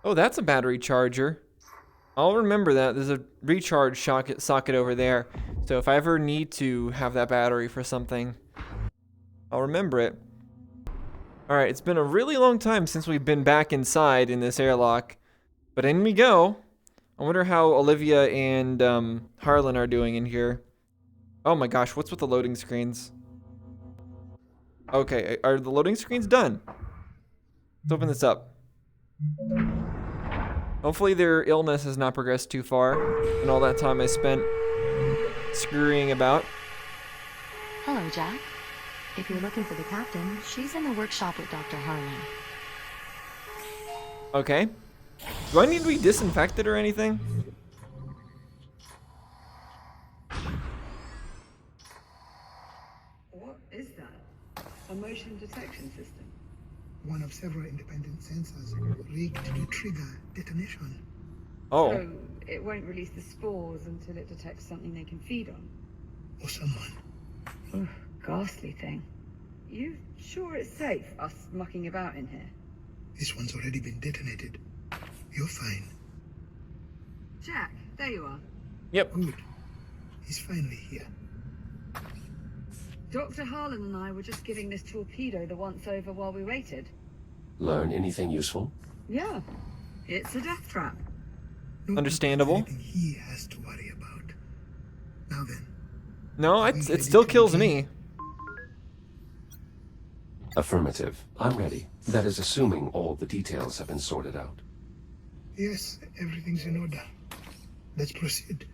Oh, that's a battery charger. I'll remember that. There's a recharge socket over there. So if I ever need to have that battery for something, I'll remember it. Alright, it's been a really long time since we've been back inside in this airlock. But in we go. I wonder how Olivia and Harlan are doing in here. Oh my gosh, what's with the loading screens? Okay, are the loading screens done? Let's open this up. Hopefully their illness has not progressed too far in all that time I spent scurrying about. Hello, Jack. If you're looking for the captain, she's in the workshop with Dr. Harlan. Okay. Do I need to be disinfected or anything? What is that? A motion detection system? One of several independent sensors rigged to trigger detonation. Oh. So it won't release the spores until it detects something they can feed on. Or someone. Ugh, ghastly thing. You sure it's safe, us mucking about in here? This one's already been detonated. You're fine. Jack, there you are. Yep. Good. He's finally here. Dr. Harlan and I were just giving this torpedo the once-over while we waited. Learn anything useful? Yeah, it's a death trap. No Understandable. anything he has to worry about. Now then. No, it still kills me. Affirmative. I'm ready. That is assuming all the details have been sorted out. Yes, everything's in order. Let's proceed.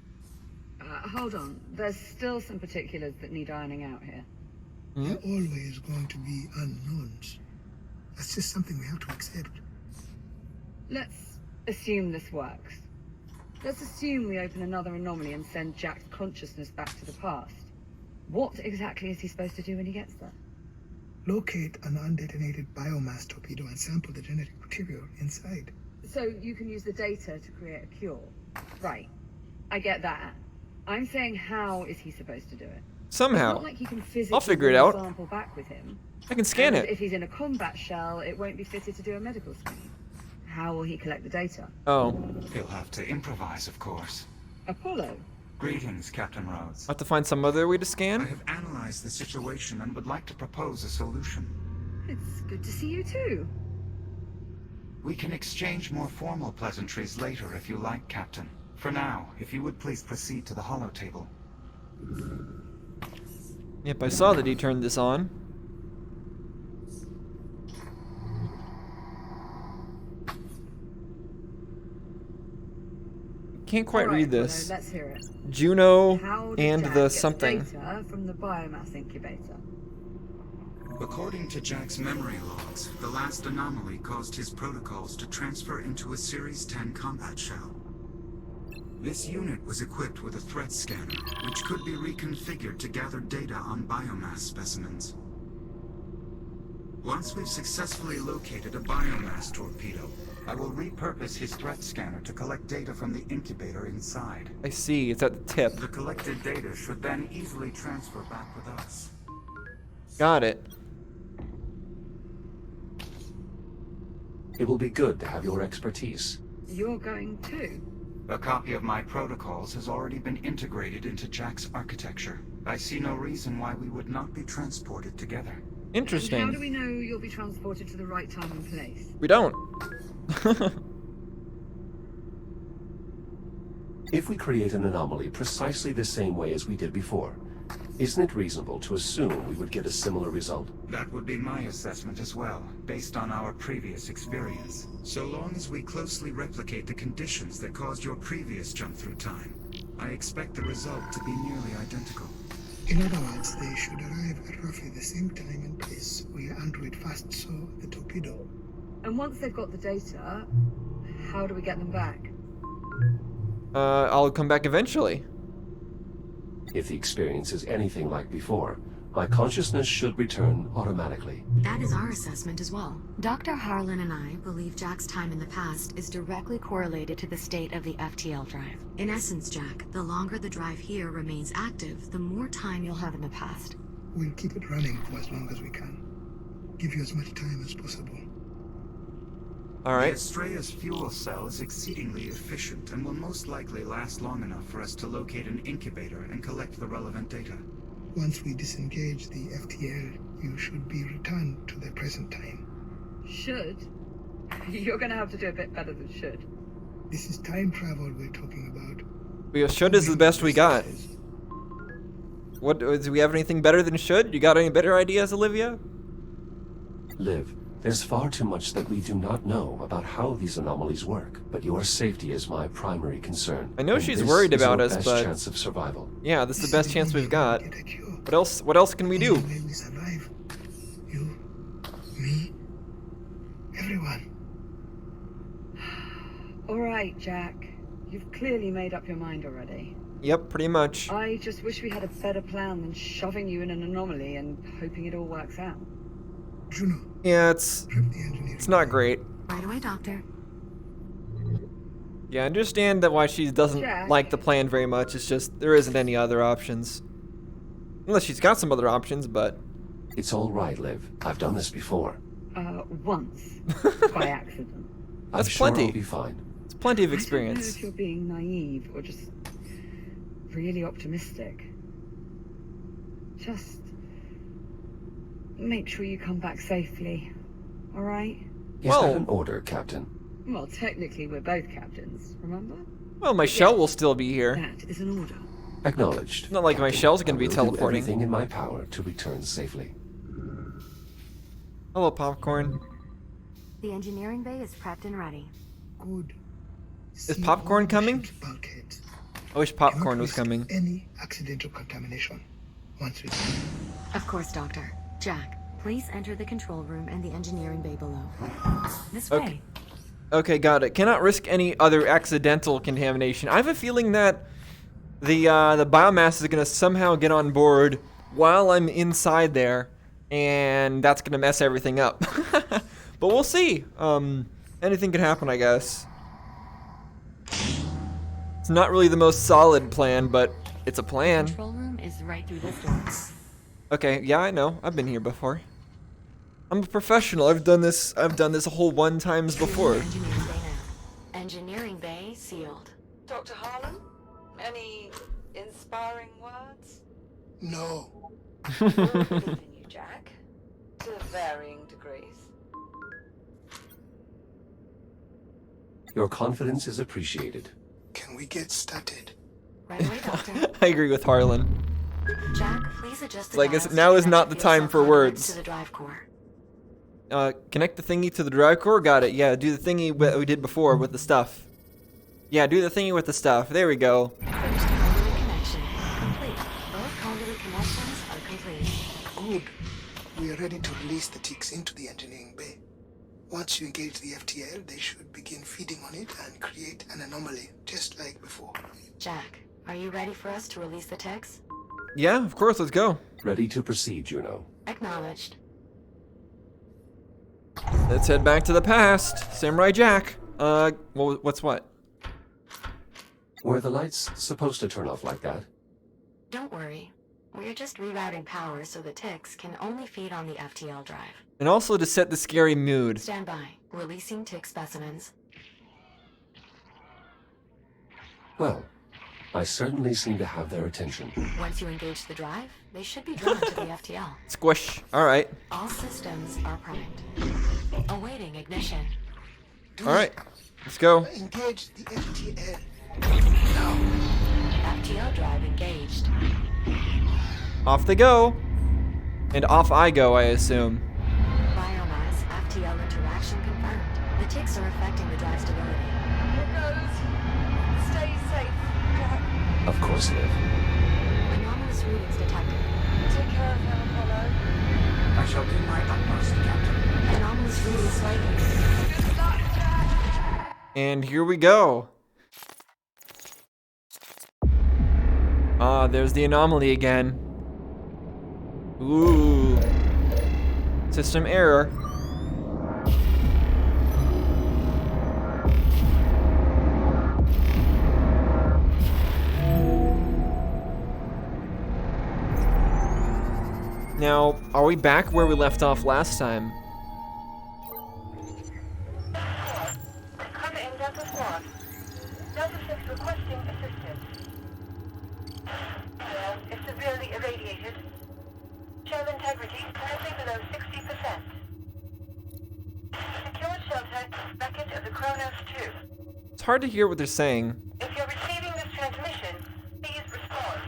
Hold on. There's still some particulars that need ironing out here. There are always going to be unknowns. That's just something we have to accept. Let's assume this works. Let's assume we open another anomaly and send Jack's consciousness back to the past. What exactly is he supposed to do when he gets there? Locate an undetonated biomass torpedo and sample the genetic material inside. So you can use the data to create a cure. Right. I get that. I'm saying, how is he supposed to do it? It's Somehow. not like he can physically I'll figure it bring the out. sample back with him. I can scan And it. if he's in a combat shell, it won't be fitted to do a medical scan. How will he collect the data? Oh. He'll have to improvise, of course. Apollo. Greetings, Captain Rhodes. I'll have to find some other way to I scan? have analyzed the situation and would like to propose a solution. It's good to see you too. We can exchange more formal pleasantries later if you like, Captain. For now, if you would please proceed to the holotable. Yep, I saw that he turned this on. Can't quite All right, read this. Apollo, let's hear it. Juno How did and Jack the get something. data from the biomass incubator? According to Jack's memory logs, the last anomaly caused his protocols to transfer into a Series 10 combat shell. This unit was equipped with a threat scanner, which could be reconfigured to gather data on biomass specimens. Once we've successfully located a biomass torpedo, I will repurpose his threat scanner to collect data from the incubator inside. I see, it's at the tip. The collected data should then easily transfer back with us. Got it. It will be good to have your expertise. You're going too. A copy of my protocols has already been integrated into Jack's architecture. I see no reason why we would not be transported together. And how do Interesting. we know you'll be transported to the right time and place? We don't. If we create an anomaly precisely the same way as we did before, isn't it reasonable to assume we would get a similar result? That would be my assessment as well, based on our previous experience. So long as we closely replicate the conditions that caused your previous jump through time, I expect the result to be nearly identical. In other words, they should arrive at roughly the same time and place where Android first saw the torpedo. And once they've got the data, how do we get them back? I'll come back eventually. If the experience is anything like before, my consciousness should return automatically. That is our assessment as well. Dr. Harlan and I believe Jack's time in the past is directly correlated to the state of the FTL drive. In essence, Jack, the longer the drive here remains active, the more time you'll have in the past. We'll keep it running for as long as we can. Give you as much time as possible. All right. The Astrea's fuel cell is exceedingly efficient and will most likely last long enough for us to locate an incubator and collect the relevant data. Once we disengage the FTL, you should be returned to the present time. Should? You're gonna have to do a bit better than should. This is time travel we're talking about. We should is the best we got. What do we have anything better than should? You got any better ideas, Olivia? Liv, there's far too much that we do not know about how these anomalies work, but your safety is my primary concern. I know and she's this worried is about your us, best but chance of survival. yeah, this is the best chance we've got. Get a cure. What else can we do? Only way we survive. You, me, everyone. All right, Jack. You've clearly made up your mind already. Yep, pretty much. I just wish we had a better plan than shoving you in an anomaly and hoping it all works out. Juno, Yeah, it's trip the engineer. not great. Right away, Doctor. Yeah, I understand that why she doesn't Jack. like the plan very much. It's just there isn't any other options. Unless she's got some other options, but It's all right, Liv. I've done this before. Once. By accident. I'm That's sure plenty. I'll be fine. it's plenty of I don't know experience. if you're being naive or just really optimistic. Just make sure you come back safely, all right? Is Well- that an order, Captain? Well, technically we're both captains, remember? Well, my shell will still be here. That is an order. Acknowledged. It's not like my Captain. shell's gonna I be will teleporting. do everything in my power to return safely. Hello, Popcorn. The engineering bay is prepped and ready. Good. Is popcorn coming? Bulkheads. I wish Cannot Popcorn was risk coming. Any accidental contamination. Once we Of course, Doctor. Jack, please enter the control room and the engineering bay below. This way. Okay. Okay, got it. Cannot risk any other accidental contamination. I have a feeling that the biomass is gonna somehow get on board while I'm inside there, and that's gonna mess everything up. But we'll see. Anything can happen, I guess. It's not really the most solid plan, but it's a plan. Control room is right through this door. Okay, yeah, I know. I've been here before. I'm a professional. I've done this a whole 1 times before. Engineering bay now. Engineering bay sealed. Dr. Harlan? Any inspiring words? No. We'll believe in you, Jack. To varying degrees. Your confidence is appreciated. Can we get started? Right away, Doctor. I agree with Harlan. Jack, please adjust the Like, dials to now is connect not the the fuel time cell for conduits words. To the drive core. Connect the thingy to the drive core? Got it. Yeah, do the thingy that we did before with the stuff. Yeah, do the thingy with the stuff. There we go. First conduit connection complete. Both conduit connections are complete. Good. We are ready to release the ticks into the engineering bay. Once you engage the FTL, they should begin feeding on it and create an anomaly, just like before. Jack, are you ready for us to release the techs? Yeah, of course, let's go. Ready to proceed, Juno. Acknowledged. Let's head back to the past. Samurai Jack. Well, what's what? Were the lights supposed to turn off like that? Don't worry. We're just rerouting power so the ticks can only feed on the FTL drive. And also to set the scary mood. Stand by. Releasing tick specimens. Well, I certainly seem to have their attention. Once you engage the drive, they should be drawn to the FTL. Squish. Alright. All systems are primed. Awaiting ignition. Alright. Let's go. Engage the FTL. FTL drive engaged. Off they go. And off I go, I assume. Biomass FTL interaction confirmed. The ticks are affecting the drive stability. Here goes. Stay safe, Jack. Of course, Liv. Anomalous readings detected. Take care of him, Apollo. I shall do my utmost, Captain. Anomalous readings likely. Good luck, Jack. And here we go. Ah, there's the anomaly again. Ooh. System error. Now, are we back where we left off last time? integrity currently below 60%. Secured shelter, wreckage of the Kronos 2. It's hard to hear what they're saying. If you're receiving this transmission, please respond.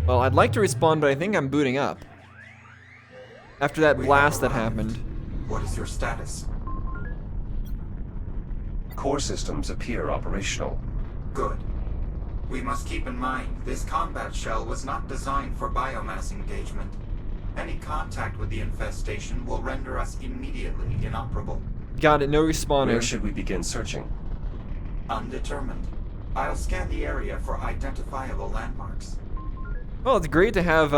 Well, I'd like to respond, but I think I'm booting up. After that We blast have that arrived. happened. What is your status? Core systems appear operational. Good. We must keep in mind, this combat shell was not designed for biomass engagement. Any contact with the infestation will render us immediately inoperable. Got it, no Where respawning. should we begin searching? Undetermined. I'll scan the area for identifiable landmarks. Well, it's great to have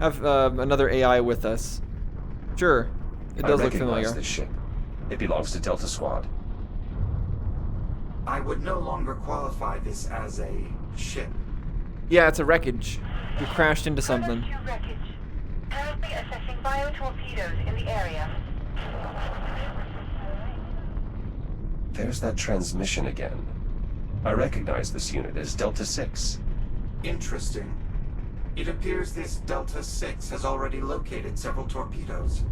another AI with us. Sure, it does I look recognize familiar. this ship. It belongs to Delta Squad. I would no longer qualify this as a ship. Yeah, it's a wreckage. We crashed into something. Kronos 2 wreckage. Currently assessing bio-torpedoes in the area. There's that transmission again. I recognize this unit as Delta 6. Interesting. It appears this Delta 6 has already located several torpedoes.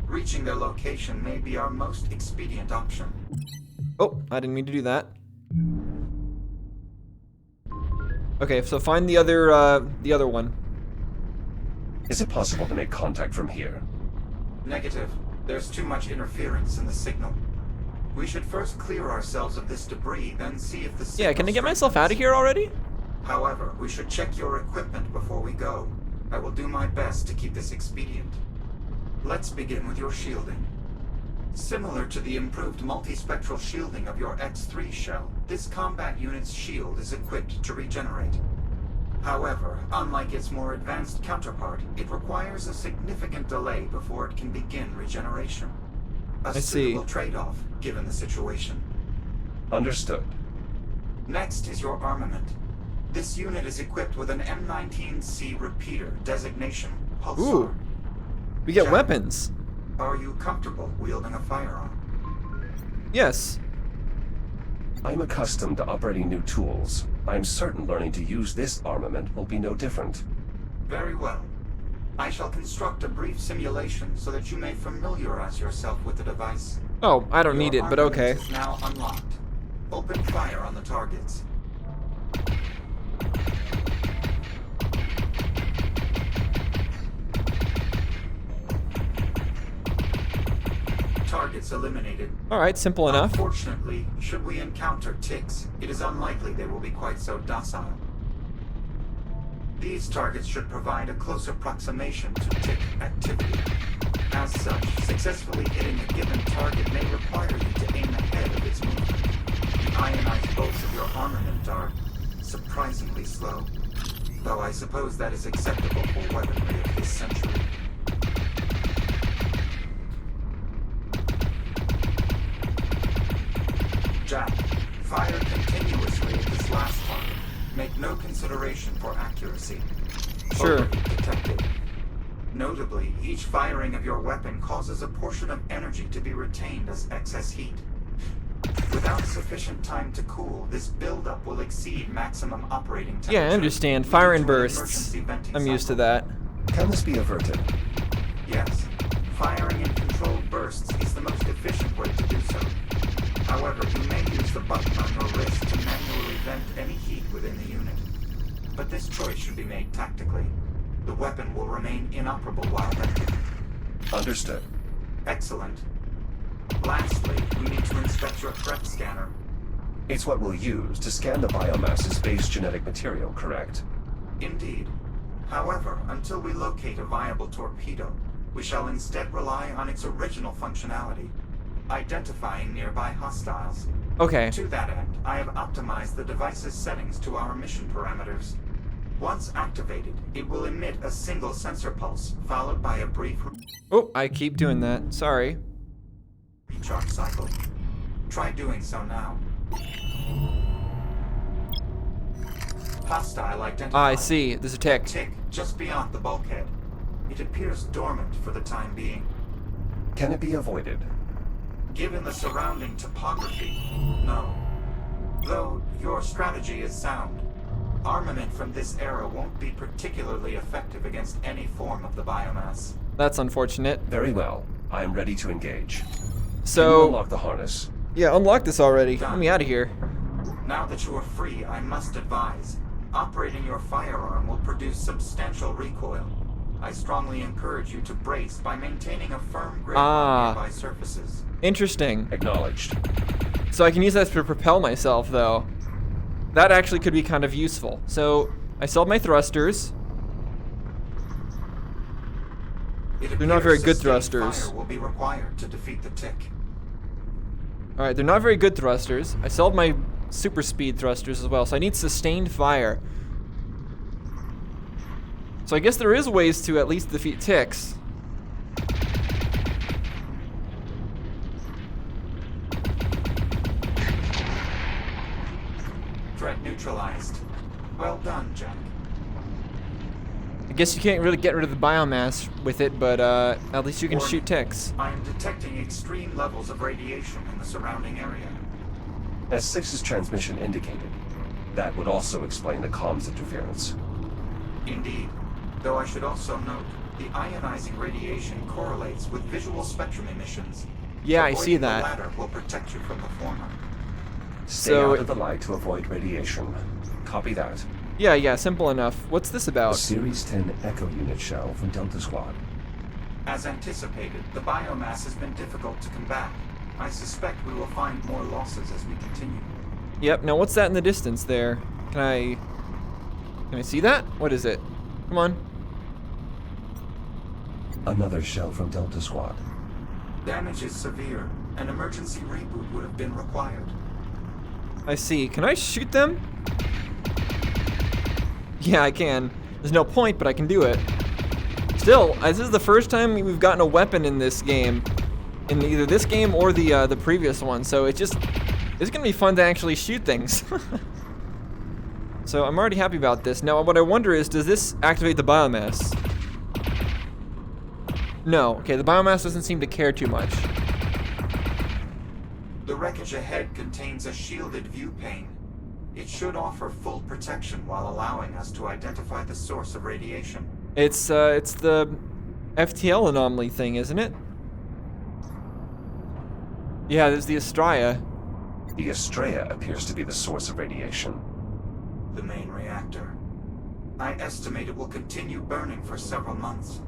Reaching their location may be our most expedient option. Oh, I didn't mean to do that. Okay, so find the other one. Is it possible to make contact from here? Negative. There's too much interference in the signal. We should first clear ourselves of this debris, then see if the signal Yeah, can I get myself strengthens. out of here already? However, we should check your equipment before we go. I will do my best to keep this expedient. Let's begin with your shielding. Similar to the improved multispectral shielding of your X-3 shell, this combat unit's shield is equipped to regenerate. However, unlike its more advanced counterpart, it requires a significant delay before it can begin regeneration. A I see. suitable trade-off, given the situation. Understood. Next is your armament. This unit is equipped with an M19C repeater designation Pulsar. Ooh. We get Jack. weapons. Are you comfortable wielding a firearm? Yes. I'm accustomed to operating new tools. I'm certain learning to use this armament will be no different. Very well. I shall construct a brief simulation so that you may familiarize yourself with the device. Oh, I don't need Your it, but armament okay. is now unlocked. Open fire on the targets. Targets eliminated. Alright, simple enough. Unfortunately, should we encounter ticks, it is unlikely they will be quite so docile. These targets should provide a close approximation to tick activity. As such, successfully hitting a given target may require you to aim ahead of its movement. The ionized bolts of your armament are surprisingly slow, though I suppose that is acceptable for weaponry of this century. Jack, fire continuously at this last target. Make no consideration for accuracy. Sure. Overheat detected. Notably, each firing of your weapon causes a portion of energy to be retained as excess heat. Without sufficient time to cool, this buildup will exceed maximum operating temperature. Yeah, I understand. leading Fire and to an bursts. emergency venting I'm used to cycle. that. Can this be averted? Yes. Firing in controlled bursts is the most efficient way to do so. However, you may use the button on your wrist to manually vent any heat within the unit. But this choice should be made tactically. The weapon will remain inoperable while venting. Understood. Excellent. Lastly, we need to inspect your threat scanner. It's what we'll use to scan the biomass's base genetic material, correct? Indeed. However, until we locate a viable torpedo, we shall instead rely on its original functionality, identifying nearby hostiles. Okay. To that end, I have optimized the device's settings to our mission parameters. Once activated, it will emit a single sensor pulse, followed by a brief Oh, I keep doing that. Sorry. recharge cycle. Try doing so now. Hostile identified. Ah, I see. There's a tick. Tick just beyond the bulkhead. It appears dormant for the time being. Can it be avoided? Given the surrounding topography, no. Though your strategy is sound. Armament from this era won't be particularly effective against any form of the biomass. That's unfortunate. Very well. I am ready to engage. Can you So, unlock the harness? yeah, unlock this already. Let me out of here. Now that you are free, I must advise, operating your firearm will produce substantial recoil. I strongly encourage you to brace by maintaining a firm grip on nearby surfaces. Interesting. Acknowledged. So I can use that to propel myself, though. That actually could be kind of useful. So I still have my thrusters. They're not very good thrusters. Fire will be required to defeat the tick. Alright, they're not very good thrusters. I still have my super speed thrusters as well, so I need sustained fire. So I guess there is ways to at least defeat ticks. Threat neutralized. Well done, Jack. I guess you can't really get rid of the biomass with it, but at least you can Warning. shoot ticks. I am detecting extreme levels of radiation in the surrounding area. As 6's transmission indicated, that would also explain the comms interference. Indeed. Though I should also note, the ionizing radiation correlates with visual spectrum emissions. Yeah, I see Avoiding that. The latter will protect you from the former. Stay So- out of the light to avoid radiation. Copy that. Yeah, simple enough. What's this A about? Series 10 Echo Unit shell from Delta Squad. As anticipated, the biomass has been difficult to combat. I suspect we will find more losses as we continue. Yep, now what's that in the distance there? Can I see that? What is it? Come on. Another shell from Delta Squad. Damage is severe. An emergency reboot would have been required. I see. Can I shoot them? Yeah, I can. There's no point, but I can do it. Still, this is the first time we've gotten a weapon in this game. In either this game or the previous one, so it's gonna be fun to actually shoot things. So I'm already happy about this. Now what I wonder is, does this activate the biomass? No, okay, the biomass doesn't seem to care too much. The wreckage ahead contains a shielded view pane. It should offer full protection while allowing us to identify the source of radiation. It's the FTL anomaly thing, isn't it? Yeah, there's the Astraea. The Astraea appears to be the source of radiation. The main reactor. I estimate it will continue burning for several months.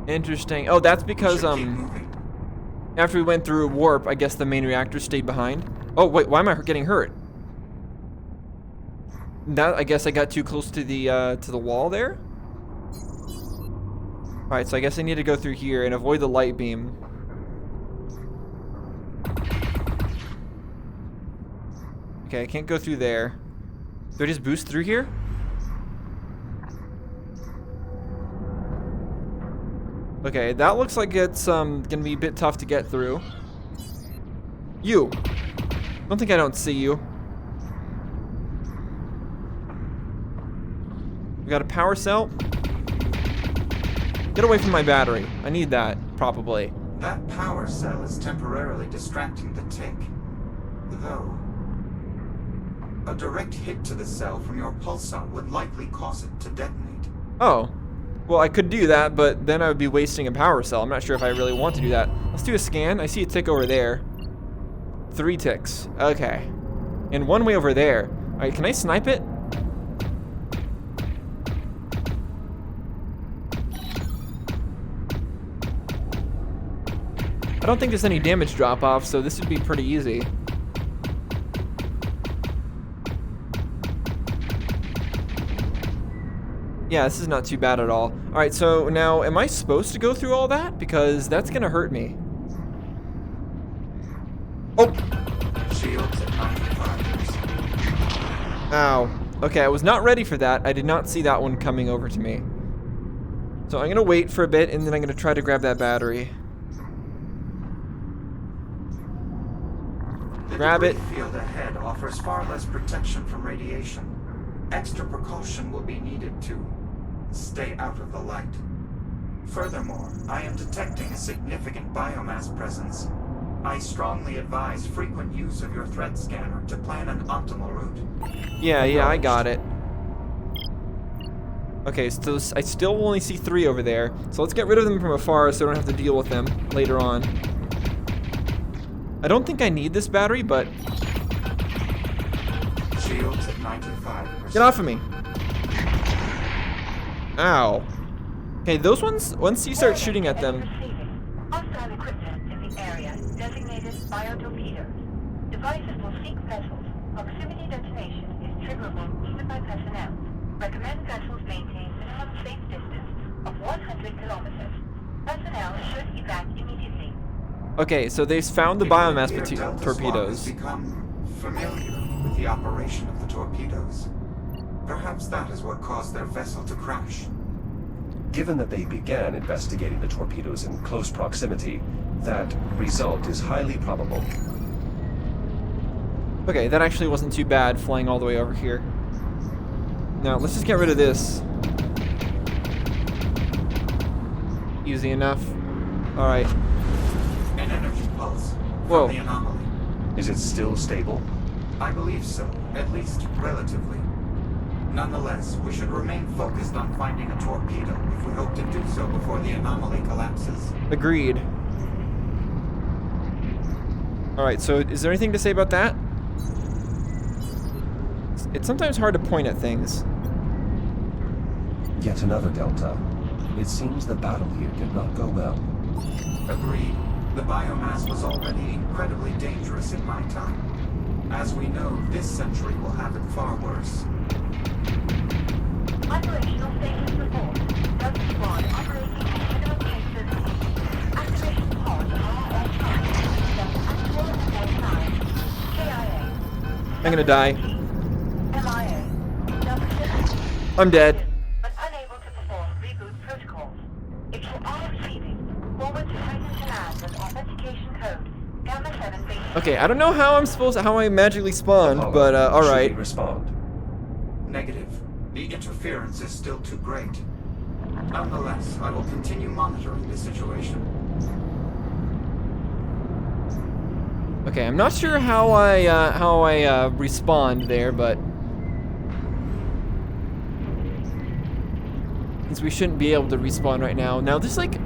Interesting. Oh, that's because We should keep moving. after we went through a warp, I guess the main reactor stayed behind. Oh wait, why am I getting hurt? That, I guess I got too close to the wall there. All right, so I guess I need to go through here and avoid the light beam. Okay, I can't go through there. Do I just boost through here? Okay, that looks like it's gonna be a bit tough to get through. You. Don't think I don't see you. We got a power cell. Get away from my battery. I need that, probably. That power cell is temporarily distracting the tick. Though, a direct hit to the cell from your pulsar would likely cause it to detonate. Oh. Well, I could do that, but then I would be wasting a power cell. I'm not sure if I really want to do that. Let's do a scan. I see a tick over there. 3 ticks. Okay. And 1 way over there. Alright, can I snipe it? I don't think there's any damage drop off, so this would be pretty easy. Yeah, this is not too bad at all. Alright, so now, am I supposed to go through all that? Because that's gonna hurt me. Oh! Shields at 95%. Ow. Okay, I was not ready for that. I did not see that one coming over to me. So I'm gonna wait for a bit, and then I'm gonna try to grab that battery. The Grab it. debris field ahead offers far less protection from radiation. Extra precaution will be needed to stay out of the light. Furthermore, I am detecting a significant biomass presence. I strongly advise frequent use of your threat scanner to plan an optimal route. Yeah, I got it. Okay, so I still only see 3 over there. So let's get rid of them from afar so I don't have to deal with them later on. I don't think I need this battery, but... Shields at 95%. Get off of me. Ow. Okay, those ones, once you start shooting at them... Hostile equipment in the area designated biotorpedoes. Devices will seek vessels. Proximity detonation is triggerable even by personnel. Recommend vessels maintain minimum safe distance of 100 kilometers. Personnel should evac immediately. Okay, so they found the biomass torpedoes. Has become familiar with the operation of the torpedoes. Perhaps that is what caused their vessel to crash. Given that they began investigating the torpedoes in close proximity, that result is highly probable. Okay, that actually wasn't too bad, flying all the way over here. Now, let's just get rid of this. Easy enough. Alright. An energy pulse Whoa. from the anomaly. Is it still stable? I believe so, at least relatively. Nonetheless, we should remain focused on finding a torpedo if we hope to do so before the anomaly collapses. Agreed. Alright, so is there anything to say about that? It's sometimes hard to point at things. Yet another Delta. It seems the battle here did not go well. Agreed. The biomass was already incredibly dangerous in my time. As we know, this century will have it far worse. Operational status report. Delta Squad operating in minimum capability. Activation pods are on time. Delta Active and 9. KIA. I'm gonna die. MIA. Delta 6. I'm dead. But unable to perform reboot protocols. If you are receiving, forward to Titan Command with authentication code Gamma 7 base. Okay, I don't know how I magically spawned, but Should alright. we respond? Negative. The interference is still too great. Nonetheless, I will continue monitoring the situation. Okay, I'm not sure how I respond there, but since we shouldn't be able to respawn right now. Now there's like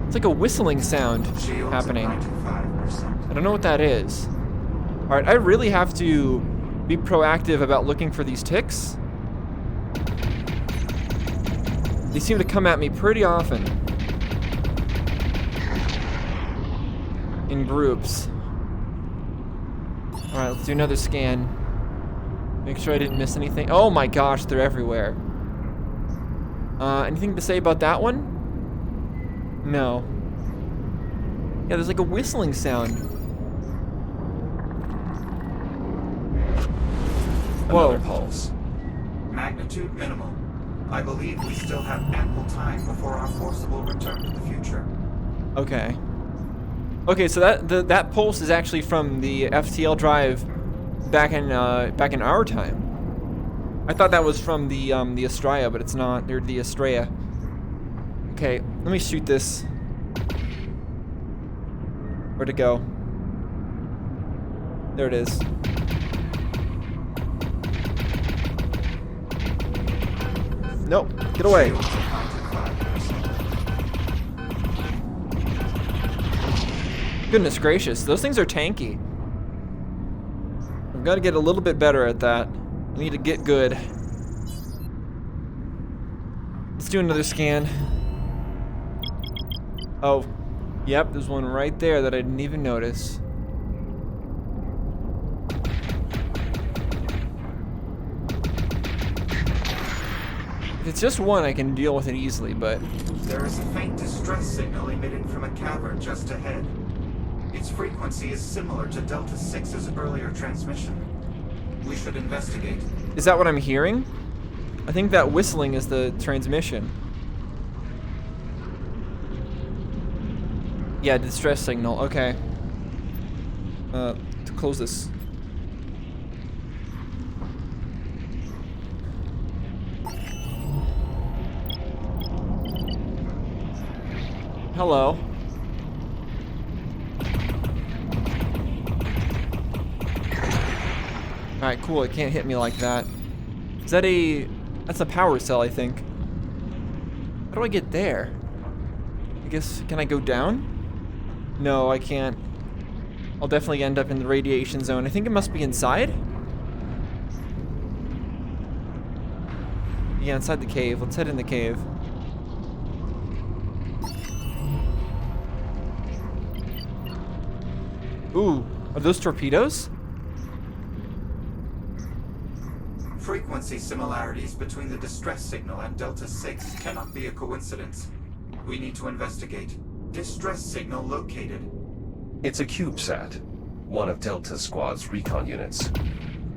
it's like a whistling sound Shields happening. at 95%. I don't know what that is. All right, I really have to be proactive about looking for these ticks. They seem to come at me pretty often. In groups. Alright, let's do another scan. Make sure I didn't miss anything. Oh my gosh, they're everywhere. Anything to say about that one? No. Yeah, there's like a whistling sound. Another Whoa. pulse. Magnitude minimal. I believe we still have ample time before our forcible return to the future. Okay. Okay, so that pulse is actually from the FTL drive back in our time. I thought that was from the Estrella, but it's not. They're the Estrella. Okay, let me shoot this. Where'd it go? There it is. Nope, get away. Shields at 95%. Goodness gracious, those things are tanky. I've got to get a little bit better at that. I need to get good. Let's do another scan. Oh, yep, there's one right there that I didn't even notice. If it's just one, I can deal with it easily, but... There is a faint distress signal emitting from a cavern just ahead. Its frequency is similar to Delta 6's earlier transmission. We should investigate. Is that what I'm hearing? I think that whistling is the transmission. Yeah, distress signal, okay. To close this. Hello. Alright, cool. It can't hit me like that. Is that a... That's a power cell, I think. How do I get there? I guess... Can I go down? No, I can't. I'll definitely end up in the radiation zone. I think it must be inside? Yeah, inside the cave. Let's head in the cave. Ooh, are those torpedoes? Frequency similarities between the distress signal and Delta 6 cannot be a coincidence. We need to investigate. Distress signal located. It's a CubeSat, one of Delta Squad's recon units.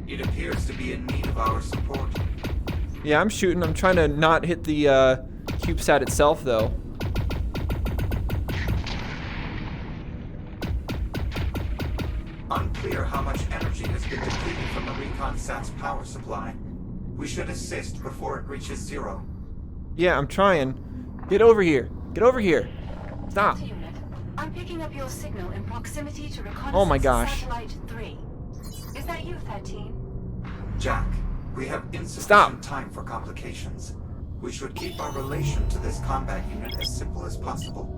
It appears to be in need of our support. Yeah, I'm shooting. I'm trying to not hit the CubeSat itself, though. Unclear how much energy has been depleted from the recon sat's power supply. We should assist before it reaches zero. Yeah, I'm trying. Get over here. Get over here. Stop. Delta unit, I'm picking up your signal in proximity to reconnaissance Oh my gosh. satellite 3. Is that you, 13? Jack, we have insufficient Stop. time for complications. We should keep our relation to this combat unit as simple as possible.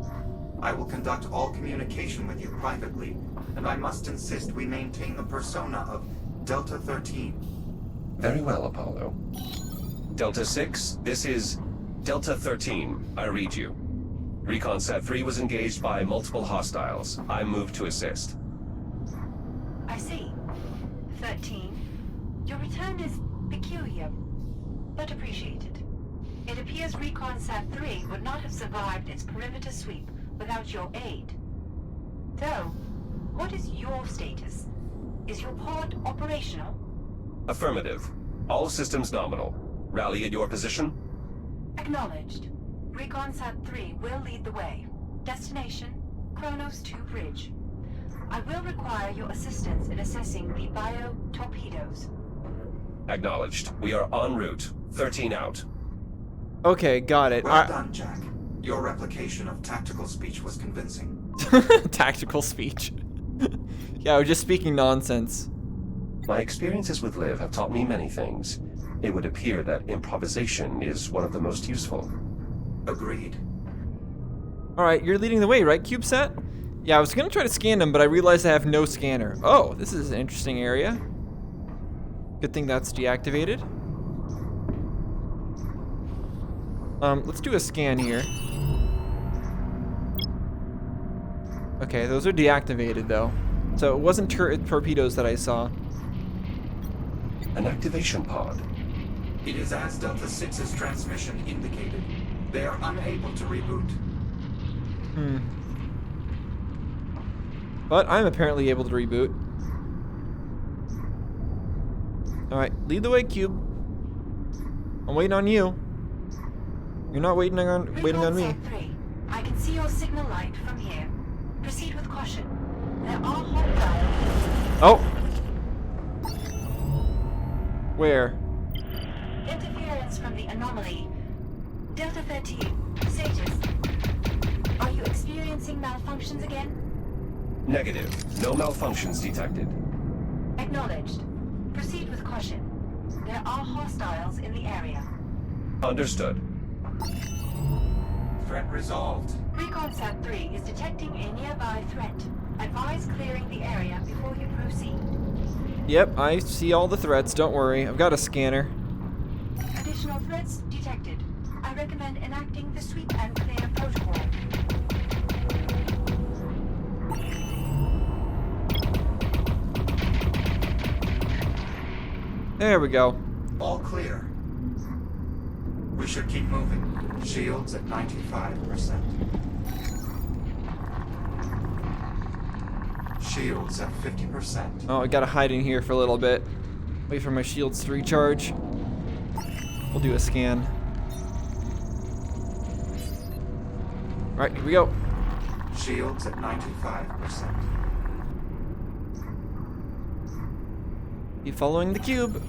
I will conduct all communication with you privately, and I must insist we maintain the persona of Delta 13. Very well, Apollo. Delta 6, this is Delta 13. I read you. ReconSat 3 was engaged by multiple hostiles. I moved to assist. I see. 13. Your return is peculiar, but appreciated. It appears ReconSat 3 would not have survived its perimeter sweep without your aid. So, what is your status? Is your pod operational? Affirmative. All systems nominal. Rally at your position. Acknowledged. ReconSat 3 will lead the way. Destination, Kronos 2 Bridge. I will require your assistance in assessing the bio-torpedoes. Acknowledged. We are en route. 13 out. Okay, got it. Well done, Jack. Your replication of tactical speech was convincing. Tactical speech. Yeah, I was just speaking nonsense. My experiences with Liv have taught me many things. It would appear that improvisation is one of the most useful. Agreed. Alright, you're leading the way, right, CubeSat? Yeah, I was gonna try to scan them, but I realized I have no scanner. Oh, this is an interesting area. Good thing that's deactivated. Let's do a scan here. Okay, those are deactivated though. So it wasn't torpedoes that I saw. An activation pod. It is as Delta 6's transmission indicated. They are unable to reboot. But I'm apparently able to reboot. Alright, lead the way, Cube. I'm waiting on you. You're not waiting on me. ReconSat 3, I can see your signal light from here. Proceed with caution. There are hostiles. Oh! Where? Interference from the anomaly. Delta 13, status. Are you experiencing malfunctions again? Negative. No malfunctions detected. Acknowledged. Proceed with caution. There are hostiles in the area. Understood. Threat resolved. ReconSat 3 is detecting a nearby threat. Advise clearing the area before you proceed. Yep, I see all the threats. Don't worry. I've got a scanner. Additional threats detected. I recommend enacting the sweep and clear protocol. There we go. All clear. We should keep moving. Shields at 95%. Shields at 50%. Oh, I gotta hide in here for a little bit. Wait for my shields to recharge. We'll do a scan. Alright, here we go. Shields at 95%. Keep following the cube.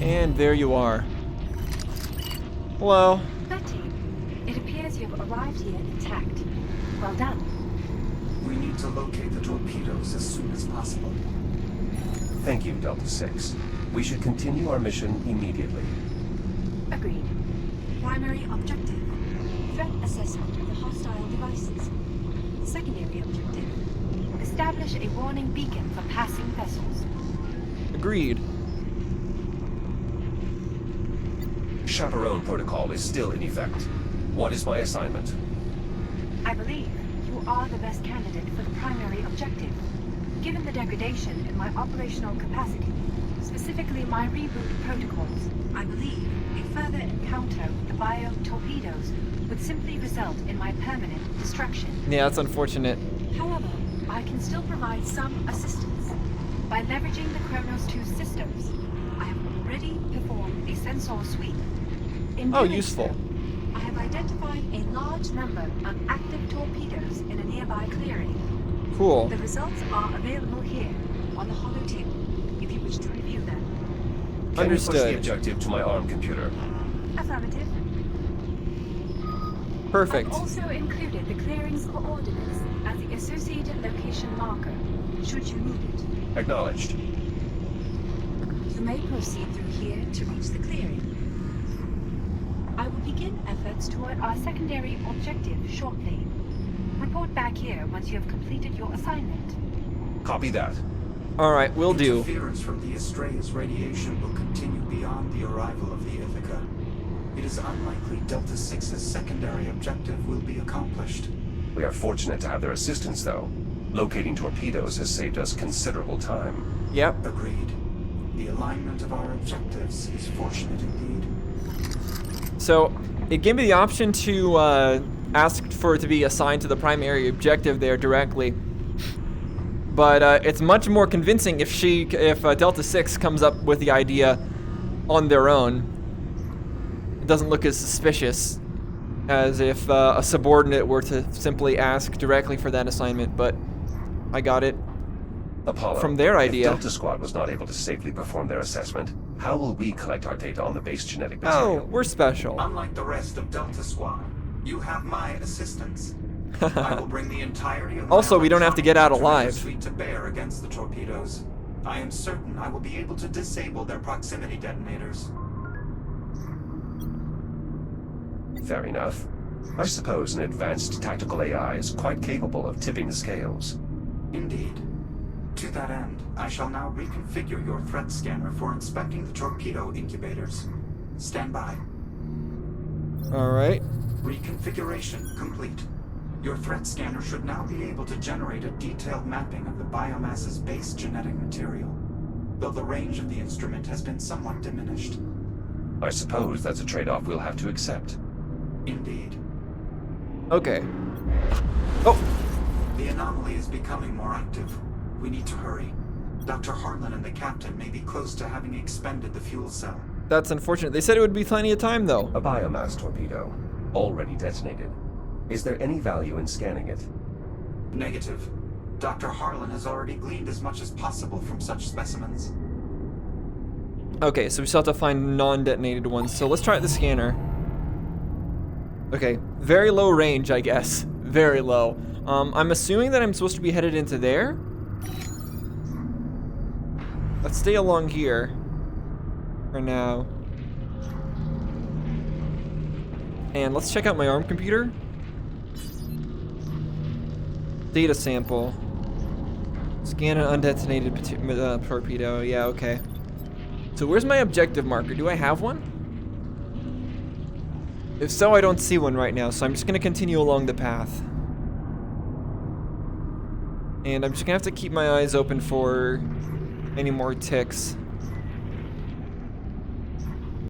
And there you are. Hello. 13. It appears you've arrived here intact. Well done. We need to locate the torpedoes as soon as possible. Thank you, Delta 6. We should continue our mission immediately. Agreed. Primary objective: threat assessment of the hostile devices. Secondary objective: Establish a warning beacon for passing vessels. Agreed. Chaperone protocol is still in effect. What is my assignment? I believe you are the best candidate for the primary objective. Given the degradation in my operational capacity, specifically my reboot protocols, I believe a further encounter with the bio-torpedoes would simply result in my permanent destruction. Yeah, that's unfortunate. However, I can still provide some assistance. By leveraging the Kronos 2 systems, I have already performed a sensor sweep. In Oh, doing useful. so, I have identified a large number of active torpedoes in a nearby clearing. Cool. The results are available here on the holotable if you wish to review them. Can you push the Understood. objective to my ARM computer? Affirmative. Perfect. I've also included the clearing's coordinates as the associated location marker, should you need it. Acknowledged. You may proceed through here to reach the clearing. I will begin efforts toward our secondary objective shortly. Report back here once you have completed your assignment. Copy that. Alright, will do. Interference from the Astraea's radiation will continue beyond the arrival of the Ithaca. It is unlikely Delta 6's secondary objective will be accomplished. We are fortunate to have their assistance, though. Locating torpedoes has saved us considerable time. Yep. Agreed. The alignment of our objectives is fortunate indeed. So, it gave me the option to ask for it to be assigned to the primary objective there directly. But it's much more convincing if Delta 6 comes up with the idea on their own. It doesn't look as suspicious as if a subordinate were to simply ask directly for that assignment, but I got it Apollo, from their idea. If Delta Squad was not able to safely perform their assessment, how will we collect our data on the base genetic Oh, material? we're special. Unlike the rest of Delta Squad, you have my assistance. I will bring the entirety of my Also, we don't have to get out electronic alive. suite to bear against the torpedoes. I am certain I will be able to disable their proximity detonators. Fair enough. I suppose an advanced tactical AI is quite capable of tipping the scales. Indeed. To that end, I shall now reconfigure your threat scanner for inspecting the torpedo incubators. Stand by. Alright. Reconfiguration complete. Your threat scanner should now be able to generate a detailed mapping of the biomass's base genetic material, though the range of the instrument has been somewhat diminished. I suppose that's a trade-off we'll have to accept. Indeed. Okay. Oh, The anomaly is becoming more active. We need to hurry. Dr. Harlan and the captain may be close to having expended the fuel cell. that's unfortunate. They said it would be plenty of time, though. A biomass torpedo, already detonated. Is there any value in scanning it? Negative. Dr. Harlan has already gleaned as much as possible from such specimens. Okay, so we still have to find non-detonated ones. So let's try the scanner. Okay, very low range, I guess. Very low. I'm assuming that I'm supposed to be headed into there. Let's stay along here for now. And let's check out my ARM computer. Data sample. Scan an undetonated torpedo. Yeah, okay. So where's my objective marker? Do I have one? If so, I don't see one right now, so I'm just gonna continue along the path. And I'm just gonna have to keep my eyes open for any more ticks.